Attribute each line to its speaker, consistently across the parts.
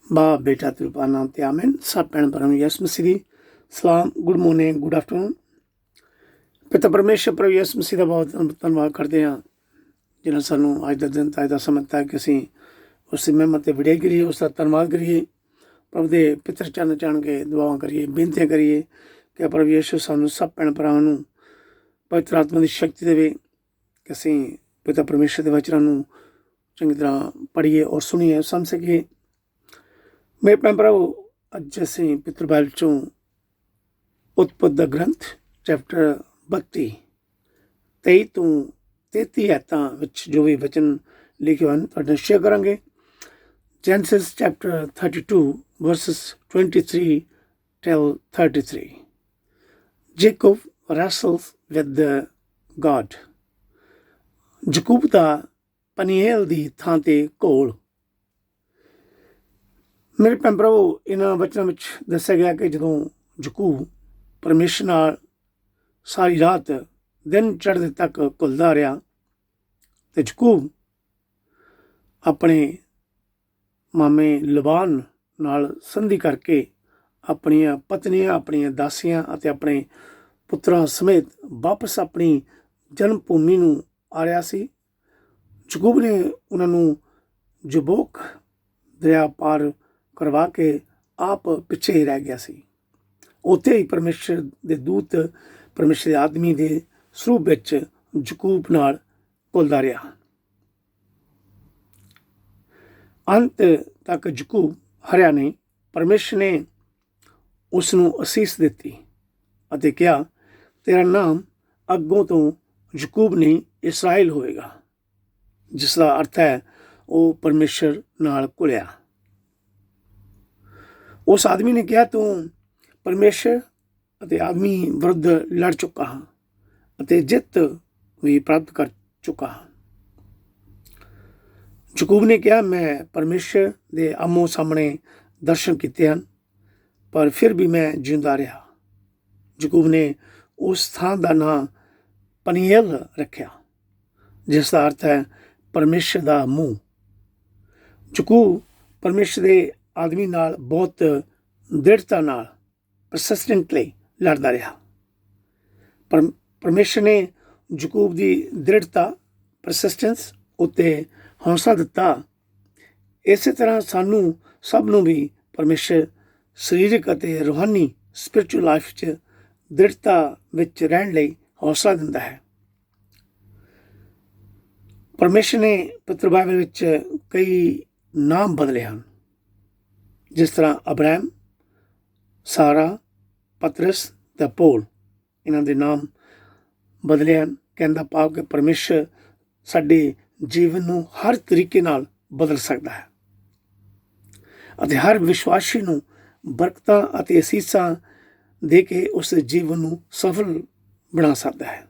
Speaker 1: बाप बेटा तिरुपा नाम ते आमेन। सब भैन भरा यस मसीह दी सलाम, गुड मॉर्निंग, गुड आफ्टरनून। पिता परमेश्वर प्रभु यस मसीह का बहुत धन्यवाद करते हैं जिन्हें सानू अज का दिन अज का समय दिता कि असी उसकी मेहमत से विड़ाई करिए, उसका धन्यवाद करिए, प्रभु के पितर चरण जान के दुआवां करिए, बेनतियां करिए कि प्रभु यीशु सानू सब भैन भरावां पवित्र आत्मा की शक्ति देवे कि असी पिता परमेश्वर के वचनों चंगी तरह पढ़िए और सुनिए समझ सकिए। मेरे भैन भराओ, अज असी पितर बाइबल चों उत्पत्ति दा ग्रंथ चैप्टर 32 23 तो 33 आयतां विच जो भी वचन लिखे हुए तुहाडे नाल शेयर करांगे। Genesis chapter 32 versus 23 till 33। Jacob wrestles with the God। जकूब दा पनीएल दी थां ते घोल। मेरे भैन भराओ, इन्हां वचनां विच दस्सिया गया कि जदों जकूब परमेश्वर नाल सारी रात दिन चढ़दे तक घुलदा रहा ते जकूब अपने मामे लबान नाल संधि करके अपनियां पत्नियां, अपनियां दासियां अते अपने पुत्रां समेत वापस अपनी जन्म भूमि नूं आ रहा सी। जकूब ने उन्हां नूं जबोक दरिया पार करवा के आप पिछे ही रह गया सी। उत्थे ही परमेश्वर दे दूत परमेश्वर दे आदमी दे स्वरूप विच जकूब नाल घुलदा रहा। अंत तक जकूब हरिया नहीं। परमेश्वर ने उस नूं असीस दित्ती अते कहा, तेरा नाम अगों तो जकूब नहीं इसराइल होएगा, जिसका अर्थ है वो परमेश्वर नाल घुलिया। उस आदमी ने कहा, तू परमेश्वर अते आदमी विरुद्ध लड़ चुका हाँ अते जित भी प्राप्त कर चुका हाँ। जकूब ने कहा, मैं परमेश्वर दे आमो सामने दर्शन किए हैं पर फिर भी मैं जिंदा रहा। जकूब ने उस स्थान का नाम पनीएल रखा, जिसका अर्थ है परमेश्वर का मुँह। जकूब परमेश्वर के आदमी नाल बहुत दृढ़ता नाल परसिस्टेंटली लड़दा रहा। परमेश्वर ने जकूब की दृढ़ता परसिस्टेंस उत्ते हौसला दिता। इस तरह सानू सब नूं भी परमेश्वर सरीरक अते रूहानी स्पिरिचुअल लाइफ च दृढ़ता विच रहण लई हौसला दिंदा है। परमेश्वर ने पवित्र बाइबल विच कई नाम बदले हैं, जिस तरह अब्राहम, सारा, पतरस ते पौल, इन्हां दे नाम बदले हैं। कहण दा भाव कि परमेश्वर साडे जीवन नूं हर तरीके नाल बदल सकदा है अते हर विश्वासी नूं बरकतां अते असीसां दे के उस जीवन नूं सफल बना सकदा है।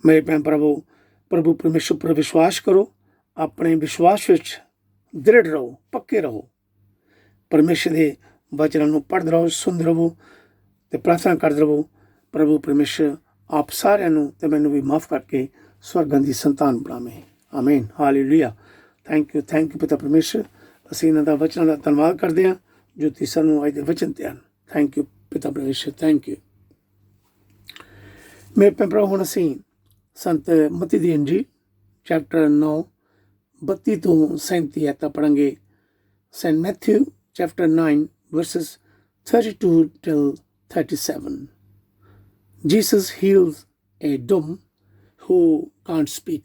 Speaker 1: मेरे भैन भरावो, प्रभु परमेश्वर पर विश्वास करो, अपने विश्वास विच दृढ़ रहो, पक्के रहो, परमेश्वर के वचनों नूं पढ़दे रहो, सुनदे रहो ते प्रार्थना करदे रहो। प्रभु परमेश्वर आप सारिआं नूं ते मैनूं भी माफ़ करके स्वर्गां दी संतान बनावे। आमीन, हालेलुया। थैंक यू पिता परमेश्वर। असीं इन्हां दा वचनां दा धन्नवाद करदे हां जो तुसीं सानूं अज दे वचन ते हन। थैंक यू पिता परमेश्वर, थैंक यू। मेरे भैन भरा, हुण असीं संत मत्ती दी अंजील चैप्टर 9 32 तो 37 आयतां पढ़ांगे। Saint Matthew chapter 9 verses 32 till 37। Jesus heals a dumb who can't speak,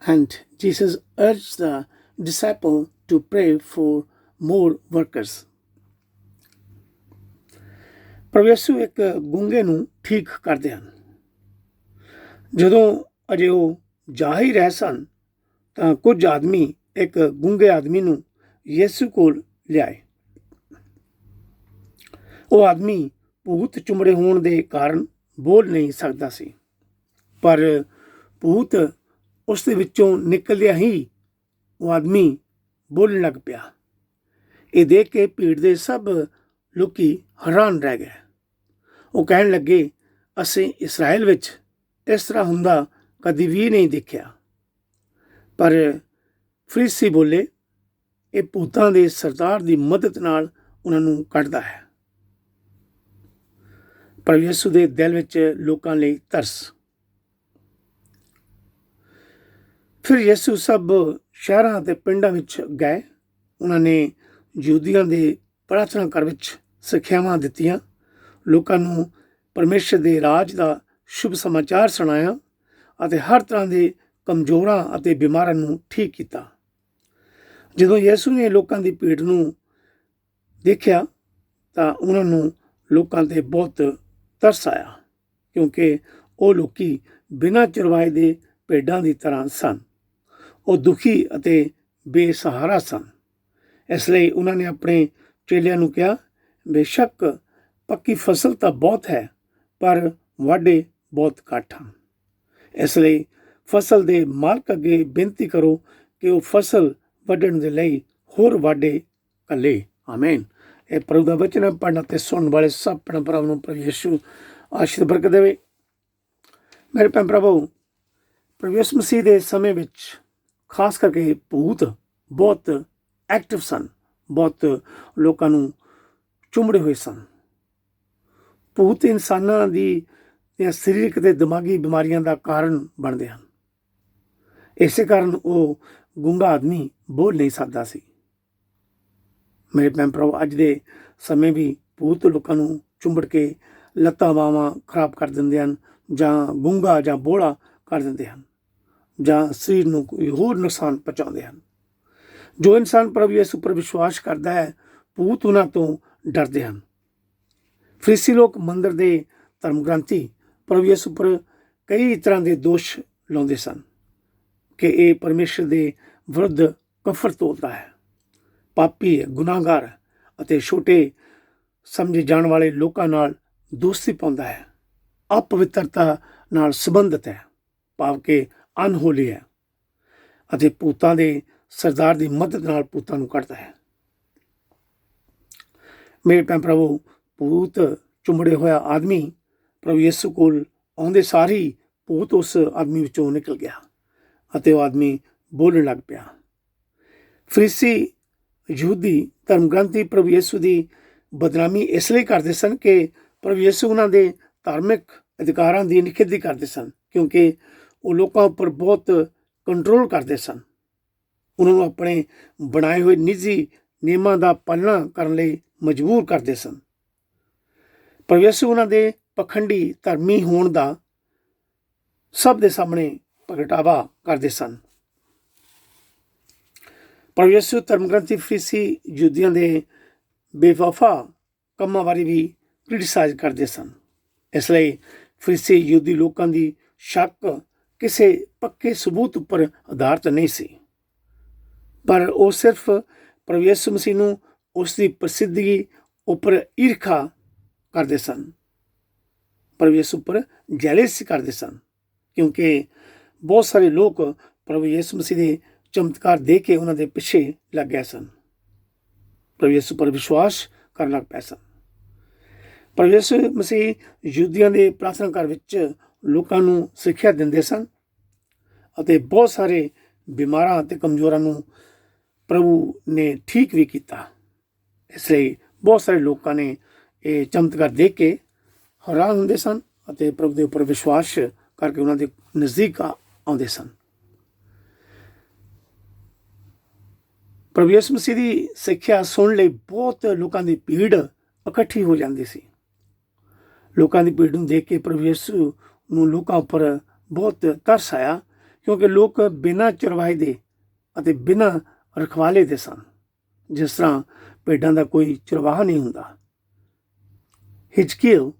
Speaker 1: and Jesus urged the disciple to pray for more workers। प्रभु यीशु एक गूंगे नूं ठीक करदे हन। जदों अजे ਉਹ ਜਾ ਹੀ ਰਹੇ ਸਨ ਤਾਂ ਕੁਝ ਆਦਮੀ ਇੱਕ ਗੂੰਗੇ ਆਦਮੀ ਨੂੰ ਯਿਸੂ ਕੋਲ ਲਿਆਏ। ਉਹ ਆਦਮੀ ਭੂਤ ਚੁੰਮੜੇ ਹੋਣ ਦੇ ਕਾਰਨ ਬੋਲ ਨਹੀਂ ਸਕਦਾ ਸੀ, ਪਰ ਭੂਤ ਉਸ ਦੇ ਵਿੱਚੋਂ ਨਿਕਲਦਿਆਂ ਹੀ ਉਹ ਆਦਮੀ ਬੋਲਣ ਲੱਗ ਪਿਆ। ਇਹ ਦੇਖ ਕੇ ਭੀੜ ਦੇ ਸਭ ਲੋਕੀ ਹੈਰਾਨ ਰਹਿ ਗਏ। ਉਹ ਕਹਿਣ ਲੱਗੇ, ਅਸੀਂ ਇਸਰਾਇਲ ਵਿੱਚ ਇਸ ਤਰ੍ਹਾਂ ਹੁੰਦਾ ਕਦੀ ਵੀ ਨਹੀਂ ਦੇਖਿਆ। ਪਰ ਫਰੀਸੀ ਬੋਲੇ, ਇਹ ਭੂਤਾਂ ਦੇ ਸਰਦਾਰ ਦੀ ਮਦਦ ਨਾਲ ਉਹਨਾਂ ਨੂੰ ਕੱਢਦਾ ਹੈ। ਪ੍ਰਭੂ ਯਿਸੂ ਦੇ ਦਿਲ ਵਿੱਚ ਲੋਕਾਂ ਲਈ ਤਰਸ। ਫਿਰ ਯਿਸੂ ਸਭ ਸ਼ਹਿਰਾਂ ਅਤੇ ਪਿੰਡਾਂ ਵਿੱਚ ਗਏ। ਉਹਨਾਂ ਨੇ ਯਹੂਦੀਆਂ ਦੇ ਪ੍ਰਾਰਥਨਾ ਘਰ ਵਿੱਚ ਸਿੱਖਿਆਵਾਂ ਦਿੱਤੀਆਂ, ਲੋਕਾਂ ਨੂੰ ਪਰਮੇਸ਼ਰ ਦੇ ਰਾਜ ਦਾ ਸ਼ੁਭ ਸਮਾਚਾਰ ਸੁਣਾਇਆ ਅਤੇ ਹਰ ਤਰ੍ਹਾਂ ਦੇ ਕਮਜ਼ੋਰਾਂ ਅਤੇ ਬਿਮਾਰਾਂ ਨੂੰ ਠੀਕ ਕੀਤਾ। ਜਦੋਂ ਯਿਸੂ ਨੇ ਲੋਕਾਂ ਦੀ ਭੀੜ ਨੂੰ ਦੇਖਿਆ ਤਾਂ ਉਹਨਾਂ ਨੂੰ ਲੋਕਾਂ 'ਤੇ ਬਹੁਤ ਤਰਸ ਆਇਆ, ਕਿਉਂਕਿ ਉਹ ਲੋਕੀ ਬਿਨਾਂ ਚਰਵਾਏ ਦੇ ਭੇਡਾਂ ਦੀ ਤਰ੍ਹਾਂ ਸਨ। ਉਹ ਦੁਖੀ ਅਤੇ ਬੇਸਹਾਰਾ ਸਨ। ਇਸ ਲਈ ਉਹਨਾਂ ਨੇ ਆਪਣੇ ਚੇਲਿਆਂ ਨੂੰ ਕਿਹਾ, ਬੇਸ਼ੱਕ ਪੱਕੀ ਫਸਲ ਤਾਂ ਬਹੁਤ ਹੈ, ਪਰ ਵਾਢੇ ਬਹੁਤ ਘੱਟ ਹਨ। ਇਸ ਲਈ ਫਸਲ ਦੇ ਮਾਲਕ ਅੱਗੇ ਬੇਨਤੀ ਕਰੋ ਕਿ ਉਹ ਫਸਲ ਵੱਢਣ ਦੇ ਲਈ ਹੋਰ ਵਾਢੇ ਘੱਲੇ। ਆਮੀਨ। ਇਹ ਪ੍ਰਭੂ ਦਾ ਵਚਨ ਹੈ। ਪੜ੍ਹਨ ਅਤੇ ਸੁਣਨ ਵਾਲੇ ਸਭ ਭੈਣ ਭਰਾਵਾਂ ਨੂੰ ਪ੍ਰਭੂ ਯਿਸੂ ਆਸ਼ੀਰਵਾਦ ਬਰਕਤ ਦੇਵੇ। ਮੇਰੇ ਭੈਣ ਭਰਾਵੋ, ਪ੍ਰਭੂ ਯਿਸੂ ਮਸੀਹ ਦੇ ਸਮੇਂ ਵਿੱਚ ਖਾਸ ਕਰਕੇ ਭੂਤ ਬਹੁਤ ਐਕਟਿਵ ਸਨ, ਬਹੁਤ ਲੋਕਾਂ ਨੂੰ ਚੁੰਮੜੇ ਹੋਏ ਸਨ। ਭੂਤ ਇਨਸਾਨਾਂ ਦੀਆਂ ਸਰੀਰਕ ਅਤੇ ਦਿਮਾਗੀ ਬਿਮਾਰੀਆਂ ਦਾ ਕਾਰਨ ਬਣਦੇ ਹਨ। ਇਸੇ ਕਾਰਨ ਉਹ ਗੂੰਗਾ ਆਦਮੀ ਬੋਲ ਨਹੀਂ ਸਕਦਾ ਸੀ। ਮੇਰੇ ਭੈਣ ਭਰਾਵੋ, ਅੱਜ ਦੇ ਸਮੇਂ ਵੀ ਭੂਤ ਲੋਕਾਂ ਨੂੰ ਚੁੰਬੜ ਕੇ ਲੱਤਾਂ ਬਾਹਾਂ ਖਰਾਬ ਕਰ ਦਿੰਦੇ ਹਨ, ਜਾਂ ਗੂੰਗਾ ਜਾਂ ਬੋਲਾ ਕਰ ਦਿੰਦੇ ਹਨ, ਜਾਂ ਸਰੀਰ ਨੂੰ ਕੋਈ ਹੋਰ ਨੁਕਸਾਨ ਪਹੁੰਚਾਉਂਦੇ ਹਨ। ਜੋ ਇਨਸਾਨ ਪ੍ਰਭੂ ਯਿਸੂ ਉੱਪਰ ਵਿਸ਼ਵਾਸ ਕਰਦਾ ਹੈ, ਭੂਤ ਉਹਨਾਂ ਤੋਂ ਡਰਦੇ ਹਨ। ਫਰੀਸੀ ਲੋਕ ਮੰਦਰ ਦੇ ਧਰਮ ਗ੍ਰੰਥੀ ਪ੍ਰਭੂ ਯਿਸੂ ਉੱਪਰ ਕਈ ਤਰ੍ਹਾਂ ਦੇ ਦੋਸ਼ ਲਾਉਂਦੇ ਸਨ ਕਿ ਇਹ ਪਰਮੇਸ਼ਰ ਦੇ ਵਿਰੁੱਧ ਕਫਰ ਤੋਲਦਾ ਹੈ, ਪਾਪੀ ਹੈ, ਗੁਨਾਹਗਾਰ ਹੈ ਅਤੇ ਛੋਟੇ ਸਮਝੇ ਜਾਣ ਵਾਲੇ ਲੋਕਾਂ ਨਾਲ ਦੋਸਤੀ ਪਾਉਂਦਾ ਹੈ, ਅਪਵਿੱਤਰਤਾ ਨਾਲ ਸੰਬੰਧਿਤ ਹੈ, ਭਾਵ ਕਿ ਅਨਹੋਲੀ ਹੈ, ਅਤੇ ਭੂਤਾਂ ਦੇ ਸਰਦਾਰ ਦੀ ਮਦਦ ਨਾਲ ਭੂਤਾਂ ਨੂੰ ਕੱਢਦਾ ਹੈ। ਮੇਰੇ ਭੈਣ ਭਰਾਵੋ, ਭੂਤ ਚੁੰਬੜੇ ਹੋਇਆ ਆਦਮੀ ਪ੍ਰਭੂ ਯਿਸੂ ਕੋਲ ਆਉਂਦੇ ਸਾਰੀ ਭੂਤ ਉਸ ਆਦਮੀ ਵਿੱਚੋਂ ਨਿਕਲ ਗਿਆ ਅਤੇ ਉਹ ਆਦਮੀ ਬੋਲਣ ਲੱਗ ਪਿਆ। ਫਰੀਸੀ ਯਹੂਦੀ ਧਰਮ ਗ੍ਰੰਥੀ ਪ੍ਰਭੂ ਯਿਸੂ ਦੀ ਬਦਨਾਮੀ ਇਸ ਲਈ ਕਰਦੇ ਸਨ ਕਿ ਪ੍ਰਭੂ ਯਿਸੂ ਉਹਨਾਂ ਦੇ ਧਾਰਮਿਕ ਅਧਿਕਾਰਾਂ ਦੀ ਨਿਖੇਧੀ ਕਰਦੇ ਸਨ, ਕਿਉਂਕਿ ਉਹ ਲੋਕਾਂ ਉੱਪਰ ਬਹੁਤ ਕੰਟਰੋਲ ਕਰਦੇ ਸਨ। ਉਹਨਾਂ ਨੂੰ ਆਪਣੇ ਬਣਾਏ ਹੋਏ ਨਿੱਜੀ ਨਿਯਮਾਂ ਦਾ ਪਾਲਣਾ ਕਰਨ ਲਈ ਮਜਬੂਰ ਕਰਦੇ ਸਨ। ਪ੍ਰਭੂ ਯਿਸੂ ਉਹਨਾਂ ਦੇ ਪਖੰਡੀ ਧਰਮੀ ਹੋਣ ਦਾ ਸਭ ਦੇ ਸਾਹਮਣੇ ਪ੍ਰਗਟਾਵਾ ਕਰਦੇ ਸਨ। ਪ੍ਰਭੂ ਯਿਸੂ ਧਰਮ ਗ੍ਰੰਥੀ ਫਰੀਸੀ ਯਹੂਦੀਆਂ ਦੇ ਬੇਵਫਾ ਕੰਮਾਂ ਬਾਰੇ ਵੀ ਕ੍ਰਿਟਿਸਾਈਜ਼ ਕਰਦੇ ਸਨ। ਇਸ ਲਈ ਫਰੀਸੀ ਯਹੂਦੀ ਲੋਕਾਂ ਦੀ ਸ਼ੱਕ ਕਿਸੇ ਪੱਕੇ ਸਬੂਤ ਉੱਪਰ ਆਧਾਰਿਤ ਨਹੀਂ ਸੀ, ਪਰ ਉਹ ਸਿਰਫ ਪ੍ਰਭੂ ਯਿਸੂ ਮਸੀਹ ਨੂੰ ਉਸ ਦੀ ਪ੍ਰਸਿੱਧੀ ਉੱਪਰ ਈਰਖਾ ਕਰਦੇ ਸਨ। ਪ੍ਰਭੂ ਯਿਸੂ ਉੱਪਰ ਜੈਲਸ ਕਰਦੇ ਸਨ, ਕਿਉਂਕਿ ਬਹੁਤ ਸਾਰੇ ਲੋਕ ਪ੍ਰਭੂ ਯਿਸੂ ਮਸੀਹ ਦੇ ਚਮਤਕਾਰ ਦੇ ਕੇ ਉਹਨਾਂ ਦੇ ਪਿੱਛੇ ਲੱਗ ਗਏ ਸਨ, ਪ੍ਰਭੂ ਯਿਸੂ ਉੱਪਰ ਵਿਸ਼ਵਾਸ ਕਰਨ ਲੱਗ ਪਏ ਸਨ। ਪ੍ਰਭੂ ਯਿਸੂ ਮਸੀਹ ਯਹੂਦੀਆਂ ਦੇ ਪ੍ਰਾਰਥਨਾ ਘਰ ਵਿੱਚ ਲੋਕਾਂ ਨੂੰ ਸਿੱਖਿਆ ਦਿੰਦੇ ਸਨ ਅਤੇ ਬਹੁਤ ਸਾਰੇ ਬਿਮਾਰਾਂ ਅਤੇ ਕਮਜ਼ੋਰਾਂ ਨੂੰ ਪ੍ਰਭੂ ਨੇ ਠੀਕ ਵੀ ਕੀਤਾ। ਇਸ ਲਈ ਬਹੁਤ ਸਾਰੇ ਲੋਕਾਂ ਨੇ ਇਹ ਚਮਤਕਾਰ ਦੇਖ ਕੇ ਹੈਰਾਨ ਹੁੰਦੇ ਸਨ ਅਤੇ ਪ੍ਰਭੂ ਦੇ ਉੱਪਰ ਵਿਸ਼ਵਾਸ ਕਰਕੇ ਉਹਨਾਂ ਦੇ ਨਜ਼ਦੀਕ ਆਉਂਦੇ ਸਨ। ਪ੍ਰਭੂ ਯਿਸੂ ਮਸੀਹ ਦੀ ਸਿੱਖਿਆ ਸੁਣਨ ਲਈ ਬਹੁਤ ਲੋਕਾਂ ਦੀ ਭੀੜ ਇਕੱਠੀ ਹੋ ਜਾਂਦੀ ਸੀ। ਲੋਕਾਂ ਦੀ ਭੀੜ ਨੂੰ ਦੇਖ ਕੇ ਪ੍ਰਭੂ ਯਿਸੂ ਨੂੰ ਲੋਕਾਂ ਉੱਪਰ ਬਹੁਤ ਤਰਸ ਆਇਆ, ਕਿਉਂਕਿ ਲੋਕ ਬਿਨਾਂ ਚਰਵਾਹੇ ਦੇ ਅਤੇ ਬਿਨਾਂ ਰਖਵਾਲੇ ਦੇ ਸਨ, ਜਿਸ ਤਰ੍ਹਾਂ ਭੇਡਾਂ ਦਾ ਕੋਈ ਚਰਵਾਹਾ ਨਹੀਂ ਹੁੰਦਾ। ਹਿਜਕੀਲ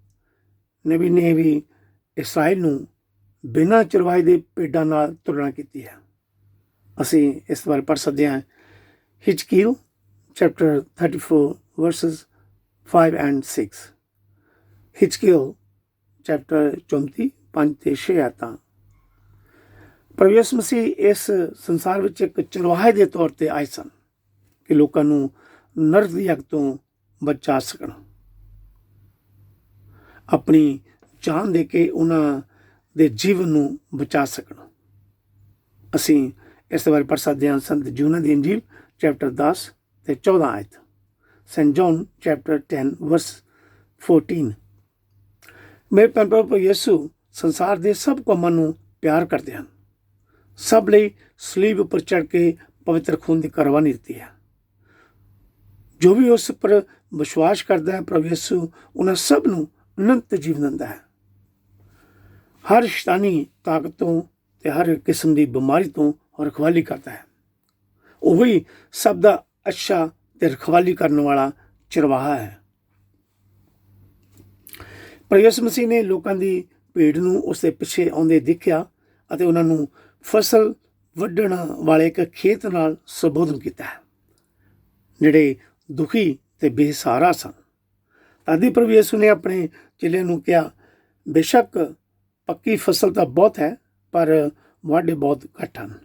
Speaker 1: ਨਬੀ ਨੇ ਵੀ ਇਸਰਾਇਲ ਨੂੰ ਬਿਨਾਂ ਚਰਵਾਹੇ ਦੇ ਭੇਡਾਂ ਨਾਲ ਤੁਲਨਾ ਕੀਤੀ ਹੈ। ਅਸੀਂ ਇਸ ਬਾਰੇ ਪੜ੍ਹ ਸਕਦੇ ਹਾਂ, ਹਿਜਕੀਲ ਚੈਪਟਰ 34 verses 5 and 6, ਹਿਜਕੀਲ ਚੈਪਟਰ 34 5 ਤੇ 6 ਆਇਤਾਂ। ਪ੍ਰਭੂ ਯਿਸੂ ਮਸੀਹ ਇਸ ਸੰਸਾਰ ਵਿੱਚ ਇੱਕ ਚਰਵਾਹੇ ਦੇ ਤੌਰ ਤੇ ਆਏ ਸਨ ਕਿ ਲੋਕਾਂ ਨੂੰ ਨਰਕ ਦੀ ਅੱਗ ਤੋਂ ਬਚਾ ਸਕਣ, ਆਪਣੀ ਜਾਨ ਦੇ ਕੇ ਉਹਨਾਂ ਦੇ ਜੀਵਨ ਨੂੰ ਬਚਾ ਸਕਣ। ਅਸੀਂ ਇਸ ਬਾਰੇ ਪੜ੍ਹ ਸਕਦੇ ਹਾਂ ਸੰਤ ਯੂਹੰਨਾ ਦੀ ਇੰਜੀਲ ਚੈਪਟਰ 10 ਤੇ 14 ਆਇਤ। ਸੈਂਟ ਜੌਨ ਚੈਪਟਰ 10 ਵਰਸ 14। ਮੇਰੇ ਭੈਣ ਭਰਾ, ਯਿਸੂ ਸੰਸਾਰ ਦੇ ਸਭ ਕੌਮਾਂ ਨੂੰ ਪਿਆਰ ਕਰਦੇ ਹਨ। ਸਭ ਲਈ ਸਲੀਬ ਉੱਪਰ ਚੜ੍ਹ ਕੇ ਪਵਿੱਤਰ ਖੂਨ ਦੀ ਕੁਰਬਾਨੀ ਦਿੱਤੀ ਹੈ। ਜੋ ਵੀ ਉਸ ਪਰ ਵਿਸ਼ਵਾਸ ਕਰਦਾ ਹੈ, ਪ੍ਰਭੂ ਯਿਸੂ ਉਹਨਾਂ ਸਭ ਨੂੰ ਅਨੰਤ ਜੀਵਨ ਦਿੰਦਾ ਹੈ। ਹਰ ਸ਼ੈਤਾਨੀ ਤਾਕਤ ਤੋਂ ਤੇ ਹਰ ਕਿਸਮ ਦੀ ਬਿਮਾਰੀ ਤੋਂ ਰਖਵਾਲੀ ਕਰਦਾ ਹੈ। ਉਹੀ ਸਭ ਦਾ ਅੱਛਾ ਤੇ ਰਖਵਾਲੀ ਕਰਨ ਵਾਲਾ ਚਰਵਾਹਾ ਹੈ। ਪ੍ਰਭੂ ਯਿਸੂ ਮਸੀਹ ਨੇ ਲੋਕਾਂ ਦੀ ਭੀੜ ਨੂੰ ਉਸ ਦੇ ਪਿੱਛੇ ਆਉਂਦੇ ਦੇਖਿਆ ਅਤੇ ਉਹਨਾਂ ਨੂੰ ਫਸਲ ਵੱਢਣ ਵਾਲੇ ਇੱਕ ਖੇਤ ਨਾਲ ਸੰਬੋਧਨ ਕੀਤਾ ਹੈ, ਜਿਹੜੇ ਦੁਖੀ ਤੇ ਬੇਸਹਾਰਾ ਸਨ। ਤਦ ਪ੍ਰਭੂ ਯਿਸੂ ਨੇ ਆਪਣੇ ਚੇਲਿਆਂ ਨੂੰ ਕਿਹਾ, ਬੇਸ਼ੱਕ ਪੱਕੀ ਫਸਲ ਤਾਂ ਬਹੁਤ ਹੈ, ਪਰ ਵਾਢੇ ਬਹੁਤ ਘੱਟ ਹਨ।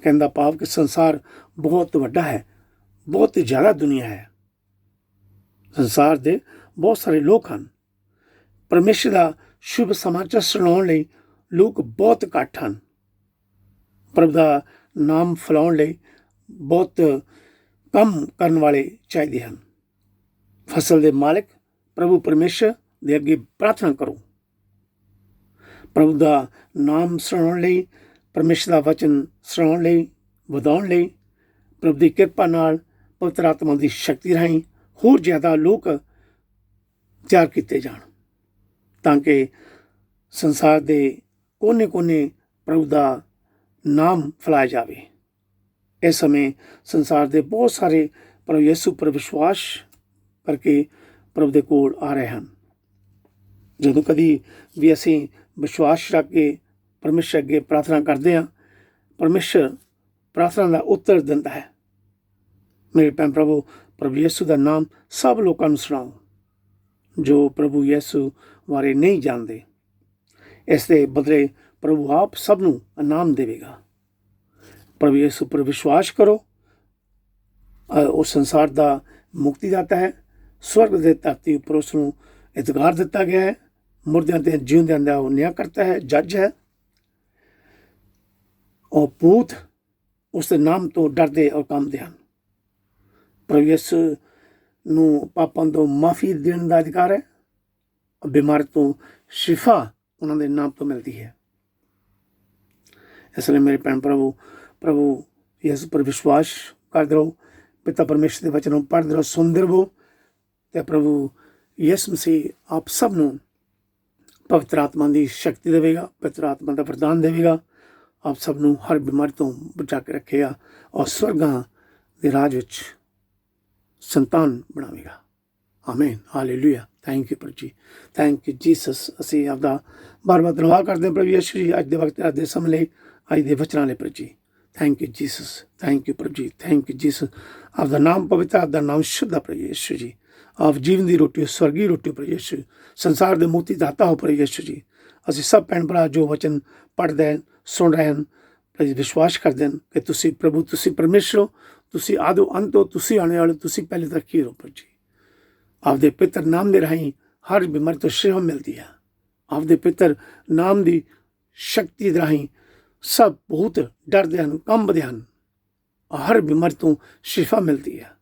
Speaker 1: ਕਹਿੰਦਾ ਭਾਵ ਕਿ ਸੰਸਾਰ ਬਹੁਤ ਵੱਡਾ ਹੈ, ਬਹੁਤ ਜ਼ਿਆਦਾ ਦੁਨੀਆ ਹੈ। ਸੰਸਾਰ ਦੇ ਬਹੁਤ ਸਾਰੇ ਲੋਕ ਹਨ। ਪਰਮੇਸ਼ਰ ਦਾ ਸ਼ੁਭ ਸਮਾਚਾਰ ਸੁਣਾਉਣ ਲਈ ਲੋਕ ਬਹੁਤ ਘੱਟ ਹਨ। ਪ੍ਰਭੂ ਦਾ ਨਾਮ ਫੈਲਾਉਣ ਲਈ ਬਹੁਤ ਕੰਮ ਕਰਨ ਵਾਲੇ ਚਾਹੀਦੇ ਹਨ। ਫਸਲ ਦੇ ਮਾਲਕ ਪ੍ਰਭੂ ਪਰਮੇਸ਼ਰ ਦੇ ਅੱਗੇ ਪ੍ਰਾਰਥਨਾ ਕਰੋ। ਪ੍ਰਭੂ ਦਾ ਨਾਮ ਸੁਣਾਉਣ ਲਈ, ਪਰਮੇਸ਼ਰ ਦਾ ਵਚਨ ਸੁਣਾਉਣ ਲਈ, ਵਧਾਉਣ ਲਈ ਪ੍ਰਭੂ ਦੀ ਕਿਰਪਾ ਨਾਲ ਪਵਿੱਤਰ ਆਤਮਾ ਦੀ ਸ਼ਕਤੀ ਰਾਹੀਂ ਹੋਰ ਜ਼ਿਆਦਾ ਲੋਕ ਤਿਆਰ ਕੀਤੇ ਜਾਣ, ਤਾਂ ਕਿ ਸੰਸਾਰ ਦੇ ਕੋਨੇ-ਕੋਨੇ ਪ੍ਰਭੂ ਦਾ ਨਾਮ ਫੈਲਾਇਆ ਜਾਵੇ। ਇਸ ਸਮੇਂ ਸੰਸਾਰ ਦੇ ਬਹੁਤ ਸਾਰੇ ਪ੍ਰਭੂ ਯਿਸੂ ਪਰ ਵਿਸ਼ਵਾਸ ਕਰਕੇ ਪ੍ਰਭੂ ਦੇ ਕੋਲ ਆ ਰਹੇ ਹਨ। ਜਦੋਂ ਕਦੀ ਵੀ ਅਸੀਂ ਵਿਸ਼ਵਾਸ ਰੱਖ ਕੇ ਪਰਮੇਸ਼ਰ ਅੱਗੇ ਪ੍ਰਾਰਥਨਾ ਕਰਦੇ ਹਾਂ, ਪਰਮੇਸ਼ਰ ਪ੍ਰਾਰਥਨਾ ਦਾ ਉੱਤਰ ਦਿੰਦਾ ਹੈ। ਮੇਰੇ ਭੈਣ ਪ੍ਰਭੂ ਯਿਸੂ ਦਾ ਨਾਮ ਸਭ ਲੋਕਾਂ ਨੂੰ ਸੁਣਾਓ ਜੋ ਪ੍ਰਭੂ ਯਿਸੂ ਬਾਰੇ ਨਹੀਂ ਜਾਣਦੇ। ਇਸ ਦੇ ਬਦਲੇ ਪ੍ਰਭੂ ਆਪ ਸਭ ਨੂੰ ਇਨਾਮ ਦੇਵੇਗਾ। ਪ੍ਰਭੂ ਯਿਸੂ ਪਰ ਵਿਸ਼ਵਾਸ ਕਰੋ। ਉਹ ਸੰਸਾਰ ਦਾ ਮੁਕਤੀਦਾਤਾ ਹੈ। ਸਵਰਗ ਦੇ ਧਰਤੀ ਉੱਪਰ ਉਸ ਨੂੰ ਅਧਿਕਾਰ ਦਿੱਤਾ ਗਿਆ ਹੈ। ਮੁਰਦਿਆਂ ਤੇ ਜਿਉਂਦਿਆਂ ਦਾ ਉਹ ਨਿਆਂ ਕਰਤਾ ਹੈ, ਜੱਜ ਹੈ। ਉਹ ਭੂਤ ਉਸ ਦੇ ਨਾਮ ਤੋਂ ਡਰਦੇ ਔਰ ਕੰਬਦੇ ਹਨ। ਪ੍ਰਭੂ ਯਿਸੂ ਨੂੰ ਪਾਪਾਂ ਤੋਂ ਮਾਫੀ ਦੇਣ ਦਾ ਅਧਿਕਾਰ ਹੈ। ਬਿਮਾਰ ਤੋਂ ਸ਼ਿਫਾ ਉਹਨਾਂ ਦੇ ਨਾਮ ਤੋਂ ਮਿਲਦੀ ਹੈ। ਇਸ ਲਈ ਮੇਰੇ ਭੈਣ ਪ੍ਰਭੂ ਯਿਸੂ ਪਰ ਵਿਸ਼ਵਾਸ ਕਰਦੇ ਰਹੋ। ਪਿਤਾ ਪਰਮੇਸ਼ਰ ਦੇ ਵਚਨ ਨੂੰ ਪੜ੍ਹਦੇ ਰਹੋ, ਸੁਣਦੇ ਰਹੋ, ਅਤੇ ਪ੍ਰਭੂ ਯਿਸੂ ਮਸੀਹ ਆਪ ਸਭ ਨੂੰ ਪਵਿੱਤਰ ਆਤਮਾ ਦੀ ਸ਼ਕਤੀ ਦੇਵੇਗਾ, ਪਵਿੱਤਰ ਆਤਮਾ ਦਾ ਵਰਦਾਨ ਦੇਵੇਗਾ। ਆਪ ਸਭ ਨੂੰ ਹਰ ਬਿਮਾਰੀ ਤੋਂ ਬਚਾ ਕੇ ਰੱਖੇਗਾ ਔਰ ਸਵਰਗਾਂ ਦੇ ਰਾਜ ਵਿੱਚ ਸੰਤਾਨ ਬਣਾਵੇਗਾ। ਆਮੀਨ, ਹਾਲੇਲੂਇਆ। ਥੈਂਕ ਯੂ ਪ੍ਰਭੂ ਜੀ, ਥੈਂਕ ਯੂ ਜੀਸਸ। ਅਸੀਂ ਆਪਦਾ ਬਾਰ-ਬਾਰ ਧੰਨਵਾਦ ਕਰਦੇ ਹਾਂ ਪ੍ਰਭੂ ਯਿਸੂ ਜੀ, ਅੱਜ ਦੇ ਵਕਤ, ਅੱਜ ਦੇ ਸਮੇਂ ਲਈ, ਅੱਜ ਦੇ ਵਚਨਾਂ ਲਈ ਪ੍ਰਭੂ ਜੀ। Thank you Jesus, thank you ਪ੍ਰਭੂ ਜੀ, ਥੈਂਕ ਯੂ ਜੀਸਸ। ਆਪਦਾ ਨਾਮ ਪਵਿੱਤਰ, ਆਪਦਾ ਨਾਮ ਸ਼ੁੱਧ ਪ੍ਰਭੂ ਯਿਸੂ ਜੀ। ਆਪ ਜੀਵਨ ਦੀ ਰੋਟੀ, ਸਵਰਗੀ ਰੋਟੀ ਪ੍ਰਭੂ ਯਿਸੂ, ਸੰਸਾਰ ਦੇ ਮੁਕਤੀ ਦਾਤਾ ਹੋ ਪ੍ਰਭੂ ਯਿਸੂ ਜੀ। ਅਸੀਂ ਸਭ ਭੈਣ ਭਰਾ ਜੋ ਵਚਨ ਪੜ੍ਹਦੇ ਹਨ, ਸੁਣ ਰਹੇ ਹਨ, ਵਿਸ਼ਵਾਸ ਕਰਦੇ ਹਨ ਕਿ ਤੁਸੀਂ ਪ੍ਰਭੂ, ਤੁਸੀਂ ਪਰਮੇਸ਼ਰ ਹੋ, ਤੁਸੀਂ ਆਦਿ ਅੰਤ ਹੋ, ਤੁਸੀਂ ਆਉਣੇ ਵਾਲੇ, ਤੁਸੀਂ ਪਹਿਲੇ ਤੱਕ ਹੀ ਹੋ ਪ੍ਰਭੂ ਜੀ। ਆਪਦੇ ਪਿੱਤਰ ਨਾਮ ਦੇ ਰਾਹੀਂ ਹਰ ਬਿਮਾਰੀ ਤੋਂ ਸ਼ਿਫਾ ਮਿਲਦੀ ਹੈ। ਆਪਦੇ ਪਿੱਤਰ ਨਾਮ ਦੀ ਸ਼ਕਤੀ ਦੇ ਰਾਹੀਂ ਸਭ ਬਹੁਤ ਡਰਦੇ ਹਨ, ਕੰਬਦੇ ਹਨ, ਹਰ ਬਿਮਾਰੀ ਤੋਂ ਸ਼ਿਫਾ ਮਿਲਦੀ ਹੈ।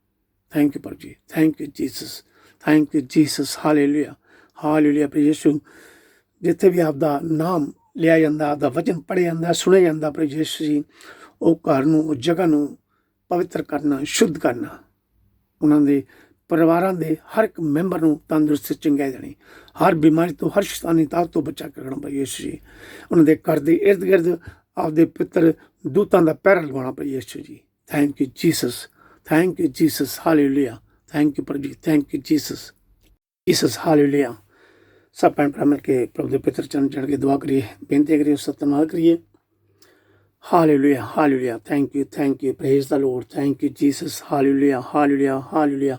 Speaker 1: ਥੈਂਕ ਯੂ ਪ੍ਰਭੂ ਜੀ, thank you Jesus, thank you Jesus. Hallelujah, hallelujah. ਪ੍ਰਭੂ ਯਿਸੂ, ਜਿੱਥੇ ਵੀ ਆਪਦਾ ਨਾਮ ਲਿਆ ਜਾਂਦਾ, ਆਪਦਾ ਵਚਨ ਪੜ੍ਹਿਆ ਜਾਂਦਾ, ਸੁਣਿਆ ਜਾਂਦਾ, ਪ੍ਰਭੂ ਯਿਸੂ ਜੀ, ਉਹ ਘਰ ਨੂੰ, ਉਹ ਜਗ੍ਹਾ ਨੂੰ ਪਵਿੱਤਰ ਕਰਨਾ, ਸ਼ੁੱਧ ਕਰਨਾ, ਉਹਨਾਂ ਦੇ ਪਰਿਵਾਰਾਂ ਦੇ ਹਰ ਇੱਕ ਮੈਂਬਰ ਨੂੰ ਤੰਦਰੁਸਤੀ ਚੰਗਾਈ ਦੇਣੀ, ਹਰ ਬਿਮਾਰੀ ਤੋਂ, ਹਰ ਸ਼ੈਤਾਨੀ ਤਾਕਤ ਤੋਂ ਬਚਾ ਕੇ ਰੱਖਣਾ ਪ੍ਰਭੂ ਯਿਸੂ ਜੀ। ਉਹਨਾਂ ਦੇ ਘਰ ਦੇ ਇਰਦ ਗਿਰਦ ਆਪਦੇ ਪਿੱਤਰ ਦੂਤਾਂ ਦਾ ਪਹਿਰਾ ਲਗਾਉਣਾ ਪ੍ਰਭੂ ਯਿਸੂ ਜੀ। Thank you Jesus, thank you Jesus. Hallelujah, thank you ਪ੍ਰਭੂ ਜੀ, thank you Jesus, Jesus. Hallelujah. ਸਭ ਭੈਣ ਭਰਾ ਮਿਲ ਕੇ ਪ੍ਰਭੂ ਦੇ ਪਿੱਤਰ ਚਰਨ ਚੜ੍ਹ ਕੇ ਦੁਆ ਕਰੀਏ, ਬੇਨਤੀ ਕਰੀਏ, ਸਤਿਨਾਮ ਕਰੀਏ। Hallelujah, hallelujah. Thank you, praise the lord. Thank you Jesus. Hallelujah, hallelujah, hallelujah.